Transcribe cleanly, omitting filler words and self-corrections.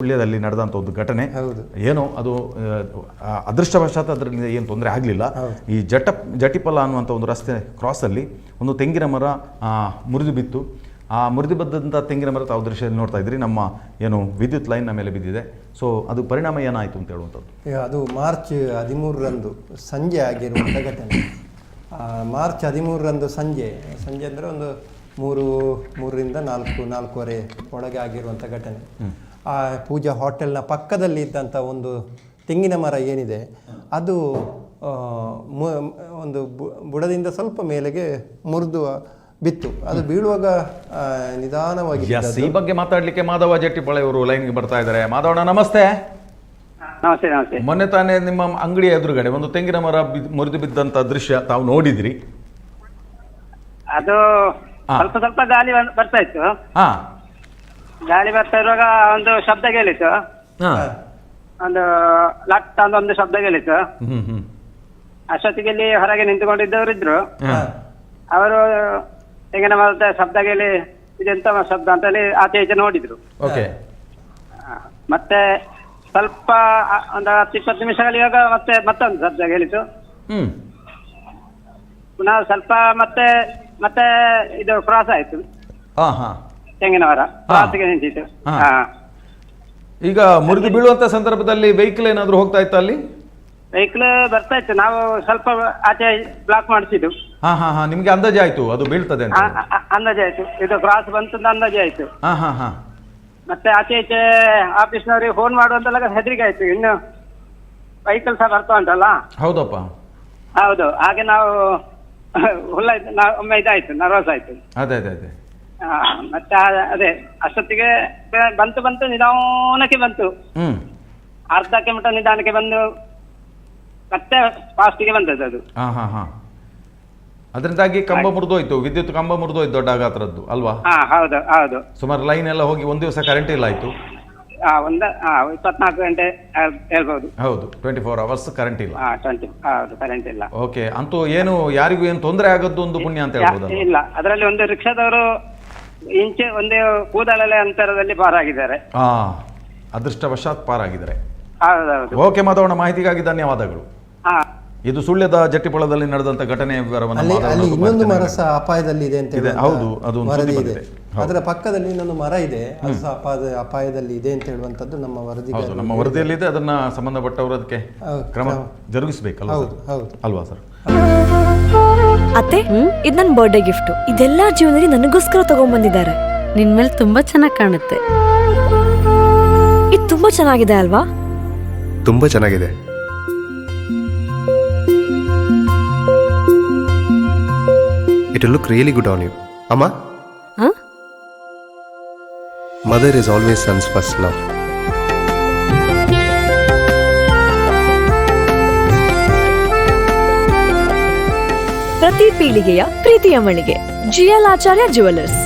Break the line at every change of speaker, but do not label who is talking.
ಸುಳ್ಯದಲ್ಲಿ ನಡೆದಂಥ ಒಂದು ಘಟನೆ ಏನೋ ಅದು ಅದೃಷ್ಟವಶಾತ್ ಅದರಿಂದ ಏನು ತೊಂದರೆ ಆಗಲಿಲ್ಲ. ಈ ಜಟಿಪಲ ಅನ್ನುವಂಥ ಒಂದು ರಸ್ತೆ ಕ್ರಾಸಲ್ಲಿ ಒಂದು ತೆಂಗಿನ ಮರ ಮುರಿದು ಬಿತ್ತು. ಆ ಮುರಿದು ಬಿದ್ದಂಥ ತೆಂಗಿನ ಮರ ತಾವು ದೃಶ್ಯದಲ್ಲಿ ನೋಡ್ತಾ ಇದ್ರಿ. ನಮ್ಮ ಏನು ವಿದ್ಯುತ್ ಲೈನ್ನ ಮೇಲೆ ಬಿದ್ದಿದೆ. ಸೊ ಅದು ಪರಿಣಾಮ ಏನಾಯಿತು ಅಂತ ಹೇಳುವಂಥದ್ದು.
ಅದು ಮಾರ್ಚ್ 13ರಂದು ಸಂಜೆ ಆಗಿರುವಂಥ ಘಟನೆ. ಮಾರ್ಚ್ 13ರಂದು ಸಂಜೆ ಅಂದರೆ ಒಂದು 3ರಿಂದ 4:30 ಒಳಗೆ ಆಗಿರುವಂಥ ಘಟನೆ. ಆ ಪೂಜಾ ಹೋಟೆಲ್ನ ಪಕ್ಕದಲ್ಲಿ ಇದ್ದಂಥ ಒಂದು ತೆಂಗಿನ ಮರ ಏನಿದೆ ಅದು ಒಂದು ಬುಡದಿಂದ ಸ್ವಲ್ಪ ಮೇಲೆಗೆ ಮುರಿದು ಬಿತ್ತು. ಅದು ಬೀಳುವಾಗ ನಿಧಾನವಾಗಿ.
ಈ ಬಗ್ಗೆ ಮಾತಾಡ್ಲಿಕ್ಕೆ ಮಾಧವ ಜಟ್ಟಿಪಳೆ ಅವರು ಲೈನ್ಗೆ ಬರ್ತಾ ಇದ್ದಾರೆ. ಮಾಧವಣ್ಣ ನಮಸ್ತೆ.
ನಮಸ್ತೆ. ನಮಸ್ತೆ.
ಮೊನ್ನೆ ತಾನೇ ನಿಮ್ಮ ಅಂಗಡಿಯ ಎದುರುಗಡೆ ಒಂದು ತೆಂಗಿನ ಮರ ಮುರಿದು ಬಿದ್ದಂತ ದೃಶ್ಯ ತಾವು ನೋಡಿದ್ರಿ?
ಅದು ಸ್ವಲ್ಪ ಗಾಳಿ ಬರ್ತಾ ಇತ್ತು. ಗಾಳಿ ಬರ್ತಾ ಇರುವಾಗ ಒಂದು ಶಬ್ದ ಕೇಳಿತ್ತು. ಒಂದು ಲಟ್ ಅಂತ ಒಂದು ಶಬ್ದ ಕೇಳಿತ್ತು. ಅಷ್ಟೊತ್ತಿಗೆ ಇಲ್ಲಿ ಹೊರಗೆ ನಿಂತುಕೊಂಡಿದ್ದವರು ಇದ್ರು. ಅವರು ತೆಂಗಿನ ಮರದ ಶಬ್ದ ಕೇಳಿ ಇದೆಂತ ಶಬ್ದ ಅಂತ ಹೇಳಿ ಆಚೆ ಈಚೆ ನೋಡಿದ್ರು. ಮತ್ತೆ ಸ್ವಲ್ಪ ಒಂದು 10-20 ನಿಮಿಷಗಳಿವಾಗ ಮತ್ತೊಂದು ಶಬ್ದ ಕೇಳಿತು. ಪುನಃ ಸ್ವಲ್ಪ ಮತ್ತೆ ಇದು ಕ್ರಾಸ್ ಆಯ್ತು. ತೆಂಗಿನ ಮರ ಕ್ರಾಸ್ಗೆ ನಿಂತಿತ್ತು.
ಈಗ ಮುರಿದು ಬೀಳುವಂತ ಸಂದರ್ಭದಲ್ಲಿ ವೆಹಿಕಲ್ ಏನಾದ್ರು ಹೋಗ್ತಾ ಇತ್ತ ಅಲ್ಲಿ?
ವೆಹಿಕಲ್ ಬರ್ತಾ ಇತ್ತು. ನಾವು ಸ್ವಲ್ಪ ಆಚೆ ಬ್ಲಾಕ್ ಮಾಡಿಸಿದ್ದು.
ನಿಮ್ಗೆ ಅಂದಾಜು ಆಯ್ತು ಅದು ಬೀಳ್ತದೆ ಅಂತ?
ಅಂದಾಜಾಯ್ತು, ಇದು ಕ್ರಾಸ್ ಬಂತು ಅಂತ ಅಂದಾಜಾಯ್ತು. ಮತ್ತೆ ಆಚೆ ಈಚೆ ಆಫೀಸ್ನವರಿಗೆ ಫೋನ್ ಮಾಡುವಂತೆಲ್ಲ ಹೆದರಿಕೆ ಆಯ್ತು. ಇನ್ನು ವೆಹಿಕಲ್ ಸಹ ಬರ್ತಾ ಉಂಟಲ್ಲ.
ಹೌದಪ್ಪ,
ಹೌದು. ಹಾಗೆ ನಾವು ಒಮ್ಮೆ ಇದಾಯ್ತು, ನರ್ವಸ್ ಆಯ್ತು.
ಅದೇ
ಮತ್ತೆ ಅದೇ ಅಷ್ಟೊತ್ತಿಗೆ ಬಂತು ನಿಧಾನಕ್ಕೆ ಬಂತು. ಅರ್ಧ ಕಿಲೋಮೀಟರ್ ನಿಧಾನಕ್ಕೆ ಬಂದು ಮತ್ತೆ ಫಾಸ್ಟಿಗೆ ಬಂದದ್ದು ಅದು.
ಅದರಿಂದಾಗಿ ಕಂಬ ಮುರಿದೋಯ್ತು, ವಿದ್ಯುತ್ ಕಂಬ ಮುರಿದೋಯ್ತು ದೊಡ್ಡ ಗಾತ್ರದ್ದು ಅಲ್ವಾ?
ಹೌದು.
ಸುಮಾರು ಲೈನ್ ಎಲ್ಲ ಹೋಗಿ ಒಂದ್ ದಿವಸ ಕರೆಂಟ್ ಇಲ್ಲ ಆಯ್ತು.
24 ಗಂಟೆ ಹೇಳ್ಬೋದು.
ಹೌದು, 24 hours ಕರೆಂಟ್ ಇಲ್ಲ.
ಹೌದು, ಕರೆಂಟ್ ಇಲ್ಲ.
ಓಕೆ, ಅಂತೂ ಏನು ಯಾರಿಗೂ ಏನು ತೊಂದರೆ ಆಗೋದು ಒಂದು ಪುಣ್ಯ ಅಂತ ಹೇಳ್ಬೋದು.
ಇಲ್ಲ, ಅದರಲ್ಲಿ ಒಂದು ರಿಕ್ಷಾದವರು ಒಂದು ಕೂದಲಲೆ ಅಂತರದಲ್ಲಿ ಪಾರಾಗಿದ್ದಾರೆ.
ಅದೃಷ್ಟವಶಾತ್ ಪಾರಾಗಿದ್ದಾರೆ.
ಹೌದೌದು.
ಓಕೆ ಮಾಧವಣ್ಣ, ಮಾಹಿತಿಗಾಗಿ ಧನ್ಯವಾದಗಳು. ಇದು ಸುಳ್ಯದ ಜಟ್ಟಿಪಳದಲ್ಲಿ ನಡೆದಂತ ಘಟನೆ ವಿವರವನ್ನು
ಇನ್ನೊಂದು ಮರ ಸಹ ಅಪಾಯದಲ್ಲಿ ಇದೆ ಅಂತ
ಇದೆ. ಹೌದು, ಅದು
ವರದಿ ಇದೆ. ಅದರ ಪಕ್ಕದಲ್ಲಿ ಇನ್ನೊಂದು ಮರ ಇದೆ, ಅದು ಸಹ ಅಪಾಯದಲ್ಲಿ ಇದೆ ಅಂತ ಹೇಳುವಂತದ್ದು ನಮ್ಮ ವರದಿ.
ನಮ್ಮ ವರದಿಯಲ್ಲಿ ಇದೆ. ಅದನ್ನ ಸಂಬಂಧಪಟ್ಟವರು ಅದಕ್ಕೆ ಕ್ರಮ ಜರುಗಿಸಬೇಕಲ್ಲ ಅಲ್ವಾ ಸರ್?
ಅತ್ತೆ, ಇದು ನನ್ನ ಬರ್ಡೇ ಗಿಫ್ಟ್. ಇದೆಲ್ಲ ಜೀವನದಲ್ಲಿ ನನಗೋಸ್ಕರ ತಗೊಂಡ್ಬಂದಿದ್ದಾರೆ.
ನಿನ್ ಮೇಲೆ ತುಂಬಾ ಚೆನ್ನಾಗಿ ಕಾಣುತ್ತೆ.
ಇದು ತುಂಬಾ ಚೆನ್ನಾಗಿದೆ ಅಲ್ವಾ?
ತುಂಬಾ ಚೆನ್ನಾಗಿದೆ. It will look really good on you. Amma?
Huh?
Mother is always son's first love.
ಪ್ರತಿ ಪೀಳಿಗೆಯ ಪ್ರೀತಿಯ ಮಳಿಗೆ GL ಆಚಾರ್ಯ ಜ್ಯುವೆಲರ್ಸ್.